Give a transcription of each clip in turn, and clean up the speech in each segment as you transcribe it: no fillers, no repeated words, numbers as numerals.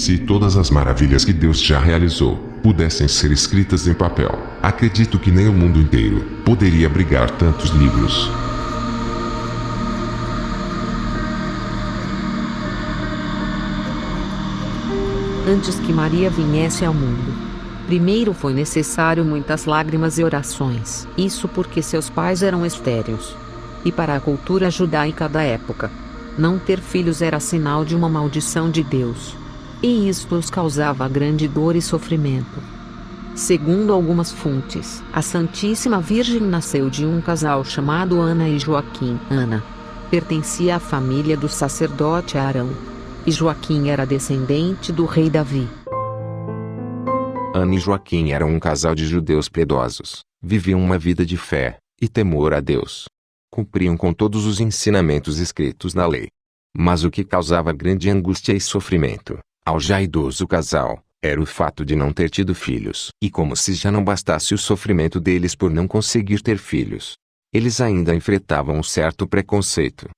Se todas as maravilhas que Deus já realizou pudessem ser escritas em papel, acredito que nem o mundo inteiro poderia abrigar tantos livros. Antes que Maria viesse ao mundo, primeiro foi necessário muitas lágrimas e orações. Isso porque seus pais eram estéreis. E para a cultura judaica da época, não ter filhos era sinal de uma maldição de Deus. E isto os causava grande dor e sofrimento. Segundo algumas fontes, a Santíssima Virgem nasceu de um casal chamado Ana e Joaquim. Ana pertencia à família do sacerdote Arão, e Joaquim era descendente do rei Davi. Ana e Joaquim eram um casal de judeus piedosos, viviam uma vida de fé e temor a Deus. Cumpriam com todos os ensinamentos escritos na lei. Mas o que causava grande angústia e sofrimento ao já idoso casal era o fato de não ter tido filhos. E como se já não bastasse o sofrimento deles por não conseguir ter filhos, eles ainda enfrentavam um certo preconceito.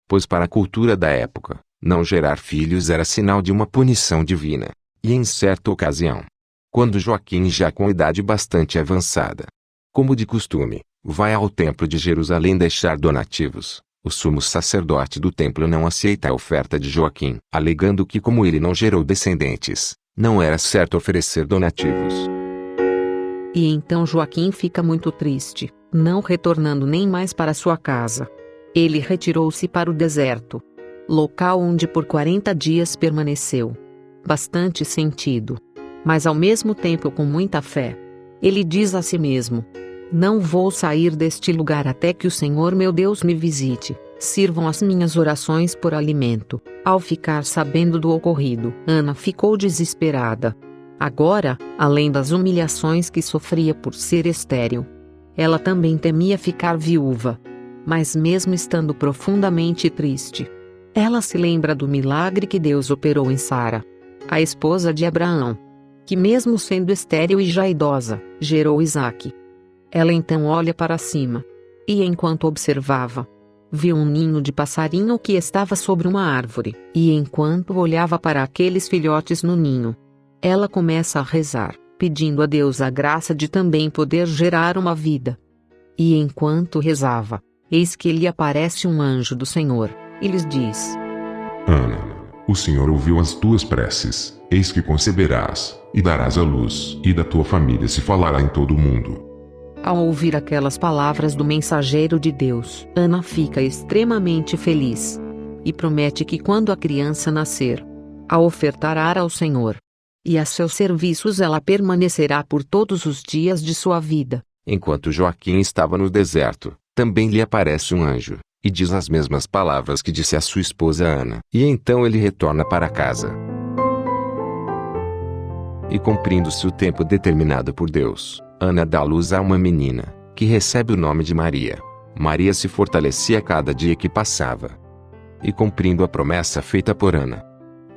Pois para a cultura da época, não gerar filhos era sinal de uma punição divina. E em certa ocasião, quando Joaquim, já com idade bastante avançada, como de costume, vai ao templo de Jerusalém deixar donativos, o sumo sacerdote do templo não aceita a oferta de Joaquim, alegando que como ele não gerou descendentes, não era certo oferecer donativos. E então Joaquim fica muito triste, não retornando nem mais para sua casa. Ele retirou-se para o deserto, local onde por 40 dias permaneceu. Bastante sentido, mas ao mesmo tempo com muita fé. Ele diz a si mesmo: não vou sair deste lugar até que o Senhor meu Deus me visite. Sirvam as minhas orações por alimento. Ao ficar sabendo do ocorrido, Ana ficou desesperada. Agora, além das humilhações que sofria por ser estéril, ela também temia ficar viúva. Mas mesmo estando profundamente triste, ela se lembra do milagre que Deus operou em Sara, a esposa de Abraão, que mesmo sendo estéril e já idosa, gerou Isaque. Ela então olha para cima, e enquanto observava, viu um ninho de passarinho que estava sobre uma árvore, e enquanto olhava para aqueles filhotes no ninho, ela começa a rezar, pedindo a Deus a graça de também poder gerar uma vida. E enquanto rezava, eis que lhe aparece um anjo do Senhor, e lhes diz: Ana, o Senhor ouviu as tuas preces, eis que conceberás, e darás à luz, e da tua família se falará em todo o mundo. Ao ouvir aquelas palavras do mensageiro de Deus, Ana fica extremamente feliz. E promete que quando a criança nascer, a ofertará ao Senhor. E a seus serviços ela permanecerá por todos os dias de sua vida. Enquanto Joaquim estava no deserto, também lhe aparece um anjo, e diz as mesmas palavras que disse à sua esposa Ana. E então ele retorna para casa. E cumprindo-se o tempo determinado por Deus, Ana dá luz a uma menina, que recebe o nome de Maria. Maria se fortalecia a cada dia que passava. E cumprindo a promessa feita por Ana,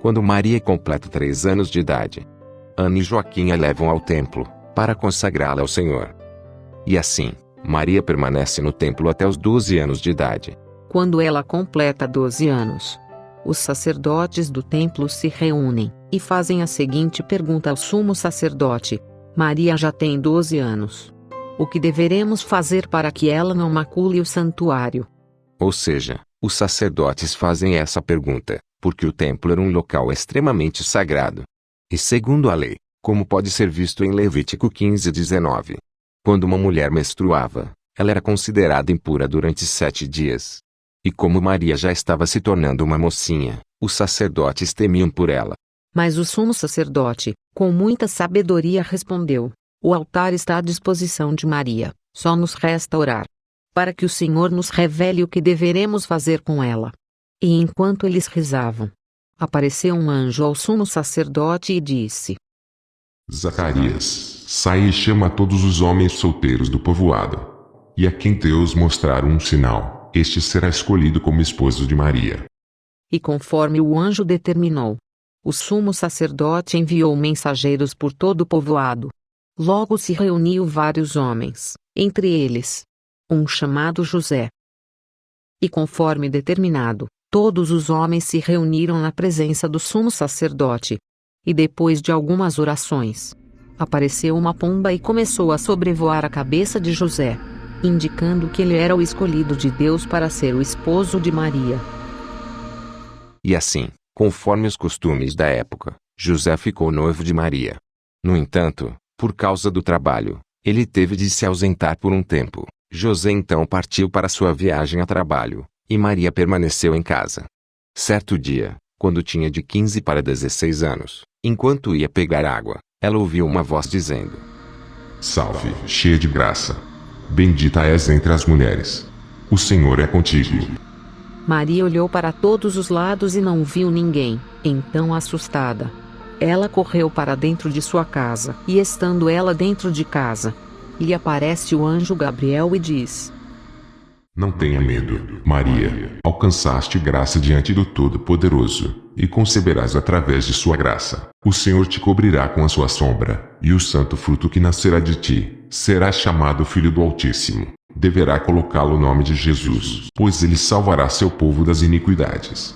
quando Maria completa 3 anos de idade, Ana e Joaquim a levam ao templo, para consagrá-la ao Senhor. E assim, Maria permanece no templo até os 12 anos de idade. Quando ela completa 12 anos, os sacerdotes do templo se reúnem, e fazem a seguinte pergunta ao sumo sacerdote: Maria já tem 12 anos. O que deveremos fazer para que ela não macule o santuário? Ou seja, os sacerdotes fazem essa pergunta, porque o templo era um local extremamente sagrado. E segundo a lei, como pode ser visto em Levítico 15:19, quando uma mulher menstruava, ela era considerada impura durante 7 dias. E como Maria já estava se tornando uma mocinha, os sacerdotes temiam por ela. Mas o sumo sacerdote, com muita sabedoria, respondeu: o altar está à disposição de Maria, só nos resta orar, para que o Senhor nos revele o que deveremos fazer com ela. E enquanto eles rezavam, apareceu um anjo ao sumo sacerdote e disse: Zacarias, sai e chama a todos os homens solteiros do povoado. E a quem Deus mostrar um sinal, este será escolhido como esposo de Maria. E conforme o anjo determinou, o sumo sacerdote enviou mensageiros por todo o povoado. Logo se reuniu vários homens, entre eles um chamado José. E conforme determinado, todos os homens se reuniram na presença do sumo sacerdote. E depois de algumas orações, apareceu uma pomba e começou a sobrevoar a cabeça de José, indicando que ele era o escolhido de Deus para ser o esposo de Maria. E assim, conforme os costumes da época, José ficou noivo de Maria. No entanto, por causa do trabalho, ele teve de se ausentar por um tempo. José então partiu para sua viagem a trabalho, e Maria permaneceu em casa. Certo dia, quando tinha de 15 para 16 anos, enquanto ia pegar água, ela ouviu uma voz dizendo: Salve, cheia de graça. Bendita és entre as mulheres. O Senhor é contigo. Maria olhou para todos os lados e não viu ninguém. Então, assustada, ela correu para dentro de sua casa. E estando ela dentro de casa, lhe aparece o anjo Gabriel e diz: Não tenha medo, Maria. Alcançaste graça diante do Todo-Poderoso, e conceberás através de sua graça. O Senhor te cobrirá com a sua sombra, e o santo fruto que nascerá de ti será chamado Filho do Altíssimo. Deverá colocá-lo o nome de Jesus, pois ele salvará seu povo das iniquidades.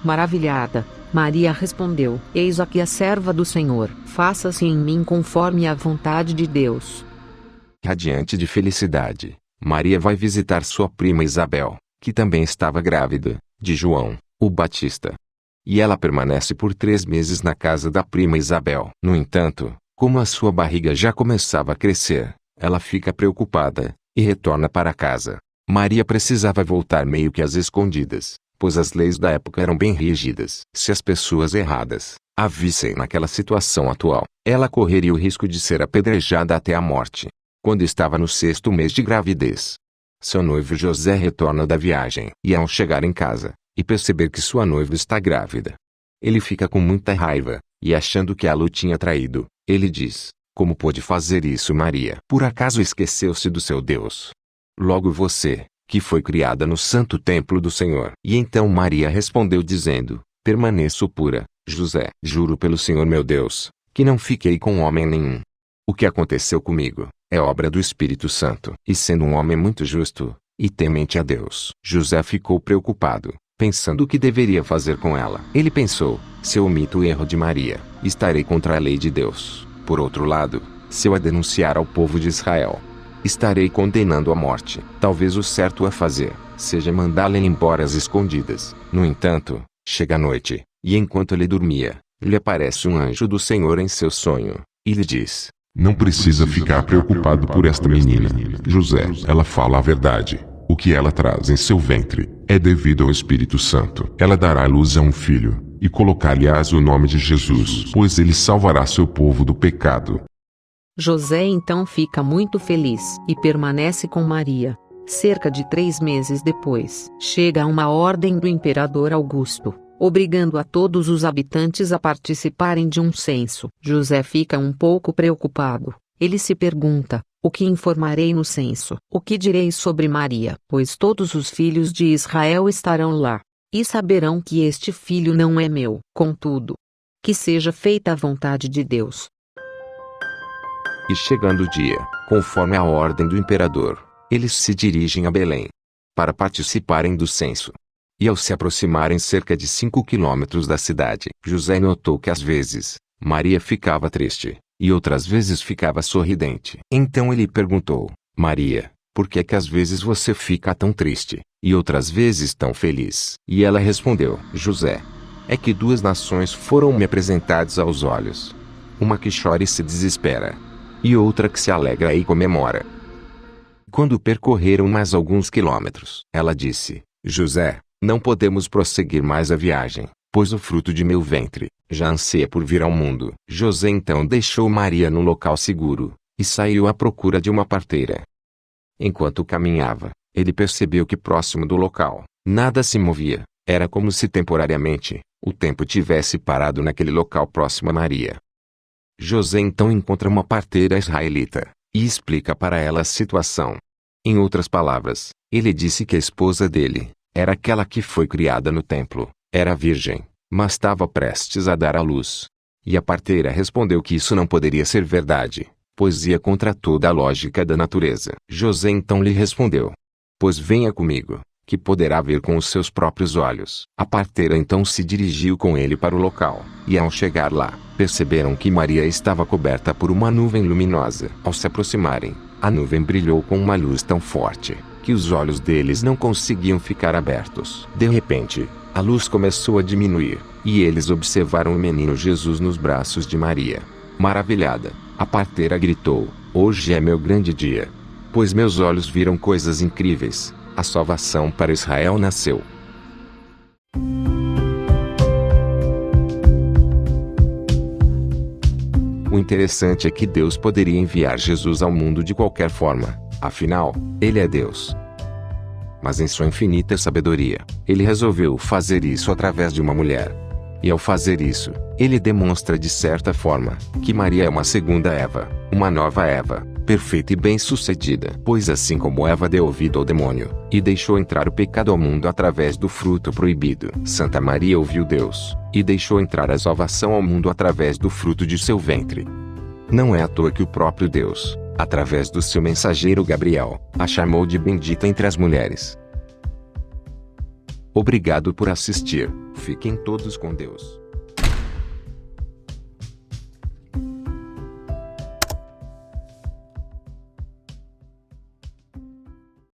Maravilhada, Maria respondeu: Eis aqui a serva do Senhor, faça-se em mim conforme a vontade de Deus. Radiante de felicidade, Maria vai visitar sua prima Isabel, que também estava grávida, de João, o Batista. E ela permanece por 3 meses na casa da prima Isabel. No entanto, como a sua barriga já começava a crescer, ela fica preocupada, e retorna para casa. Maria precisava voltar meio que às escondidas, pois as leis da época eram bem rígidas. Se as pessoas erradas a vissem naquela situação atual, ela correria o risco de ser apedrejada até a morte. Quando estava no 6º mês de gravidez, seu noivo José retorna da viagem, e ao chegar em casa, e perceber que sua noiva está grávida, ele fica com muita raiva, e achando que ela o tinha traído, ele diz: Como pôde fazer isso, Maria? Por acaso esqueceu-se do seu Deus? Logo você, que foi criada no santo templo do Senhor. E então Maria respondeu dizendo: Permaneço pura, José. Juro pelo Senhor meu Deus, que não fiquei com homem nenhum. O que aconteceu comigo é obra do Espírito Santo. E sendo um homem muito justo e temente a Deus, José ficou preocupado, pensando o que deveria fazer com ela. Ele pensou: se eu omito o erro de Maria, estarei contra a lei de Deus. Por outro lado, se eu a denunciar ao povo de Israel, estarei condenando à morte. Talvez o certo a fazer seja mandá-la embora às escondidas. No entanto, chega a noite, e enquanto ele dormia, lhe aparece um anjo do Senhor em seu sonho, e lhe diz: Não precisa ficar preocupado por esta menina, José. Ela fala a verdade. O que ela traz em seu ventre é devido ao Espírito Santo. Ela dará à luz a um filho, e colocar-lhe-ás o nome de Jesus, pois ele salvará seu povo do pecado. José então fica muito feliz e permanece com Maria. Cerca de 3 meses depois, chega uma ordem do imperador Augusto, obrigando a todos os habitantes a participarem de um censo. José fica um pouco preocupado. Ele se pergunta: o que informarei no censo? O que direi sobre Maria? Pois todos os filhos de Israel estarão lá, e saberão que este filho não é meu. Contudo, que seja feita a vontade de Deus. E chegando o dia, conforme a ordem do imperador, eles se dirigem a Belém para participarem do censo. E ao se aproximarem cerca de 5 quilômetros da cidade, José notou que às vezes Maria ficava triste, e outras vezes ficava sorridente. Então ele perguntou: Maria, por que é que às vezes você fica tão triste, e outras vezes tão feliz? E ela respondeu: José, é que 2 nações foram-me apresentadas aos olhos. Uma que chora e se desespera, e outra que se alegra e comemora. Quando percorreram mais alguns quilômetros, ela disse: José, não podemos prosseguir mais a viagem, pois o fruto de meu ventre já anseia por vir ao mundo. José então deixou Maria num local seguro, e saiu à procura de uma parteira. Enquanto caminhava, ele percebeu que próximo do local, nada se movia. Era como se temporariamente, o tempo tivesse parado naquele local próximo a Maria. José então encontra uma parteira israelita, e explica para ela a situação. Em outras palavras, ele disse que a esposa dele era aquela que foi criada no templo, era virgem, mas estava prestes a dar à luz. E a parteira respondeu que isso não poderia ser verdade, pois ia contra toda a lógica da natureza. José então lhe respondeu: Pois venha comigo, que poderá ver com os seus próprios olhos. A parteira então se dirigiu com ele para o local, e ao chegar lá, perceberam que Maria estava coberta por uma nuvem luminosa. Ao se aproximarem, a nuvem brilhou com uma luz tão forte, que os olhos deles não conseguiam ficar abertos. De repente, a luz começou a diminuir, e eles observaram o menino Jesus nos braços de Maria. Maravilhada, a parteira gritou: "Hoje é meu grande dia, pois meus olhos viram coisas incríveis. A salvação para Israel nasceu." O interessante é que Deus poderia enviar Jesus ao mundo de qualquer forma, afinal, Ele é Deus. Mas em sua infinita sabedoria, Ele resolveu fazer isso através de uma mulher. E ao fazer isso, Ele demonstra de certa forma, que Maria é uma segunda Eva, uma nova Eva, perfeita e bem-sucedida. Pois assim como Eva deu ouvido ao demônio, e deixou entrar o pecado ao mundo através do fruto proibido, Santa Maria ouviu Deus, e deixou entrar a salvação ao mundo através do fruto de seu ventre. Não é à toa que o próprio Deus, através do seu mensageiro Gabriel, a chamou de bendita entre as mulheres. Obrigado por assistir. Fiquem todos com Deus.